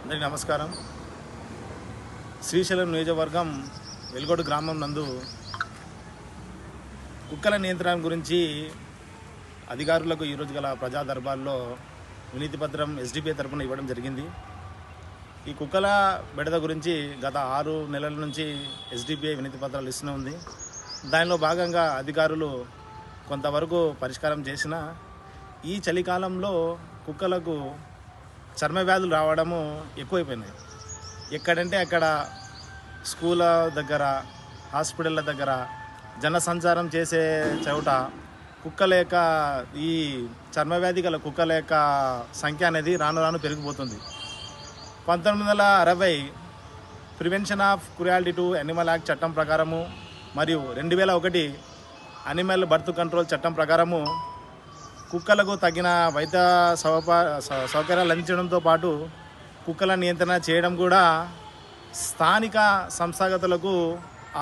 అందరికీ నమస్కారం. శ్రీశైలం నియోజకవర్గం వెలుగోడు గ్రామం నందు కుక్కల నియంత్రణ గురించి అధికారులకు ఈరోజు గల ప్రజా దర్బార్లో వినతి పత్రం ఎస్డిపిఐ తరపున ఇవ్వడం జరిగింది. ఈ కుక్కల బెడద గురించి గత 6 నెలల నుంచి ఎస్డిపిఐ వినతి పత్రాలు ఇస్తూనే ఉంది. దానిలో భాగంగా అధికారులు కొంతవరకు పరిష్కారం చేసిన ఈ చలికాలంలో కుక్కలకు చర్మ వ్యాధులు రావడము ఎక్కువైపోయినాయి. ఎక్కడంటే అక్కడ స్కూళ్ళ దగ్గర, హాస్పిటళ్ళ దగ్గర, జనసంచారం చేసే చోట కుక్కల యొక్క ఈ చర్మవ్యాధి గల కుక్కల యొక్క సంఖ్య అనేది రాను రాను పెరిగిపోతుంది. 1960 prevention of cruelty to animal act చట్టం ప్రకారము మరియు 2001 అనిమల్ బర్త్ కంట్రోల్ చట్టం ప్రకారము కుక్కలకు తగిన వైద్య సౌకర్యాలు అందించడంతో పాటు కుక్కల నియంత్రణ చేయడం కూడా స్థానిక సంస్థాగతులకు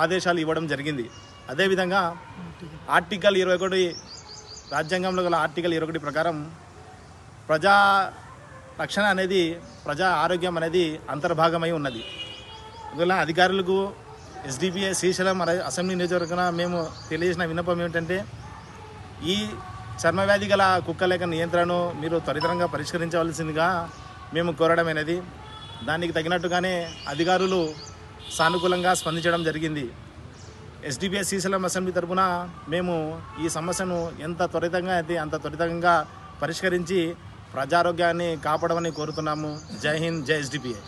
ఆదేశాలు ఇవ్వడం జరిగింది. అదేవిధంగా ఆర్టికల్ 21 రాజ్యాంగంలో గల ఆర్టికల్ 21 ప్రకారం ప్రజా రక్షణ అనేది, ప్రజా ఆరోగ్యం అనేది అంతర్భాగమై ఉన్నది. అందువల్ల అధికారులకు ఎస్డిపిఐ శ్రీశైలం అసెంబ్లీ నియోజకవర్గం మేము తెలియజేసిన విన్నపం ఏమిటంటే, ఈ చర్మవ్యాధి గల కుక్కల యొక్క నియంత్రణను మీరు త్వరితరంగా పరిష్కరించవలసిందిగా మేము కోరడమైనది. దానికి తగినట్టుగానే అధికారులు సానుకూలంగా స్పందించడం జరిగింది. ఎస్డిపిఐ శ్రీశైలం అసెంబ్లీ తరపున మేము ఈ సమస్యను ఎంత త్వరితంగా అయితే అంత త్వరితంగా పరిష్కరించి ప్రజారోగ్యాన్ని కాపాడమని కోరుతున్నాము. జై హింద్, జై ఎస్డిపిఐ.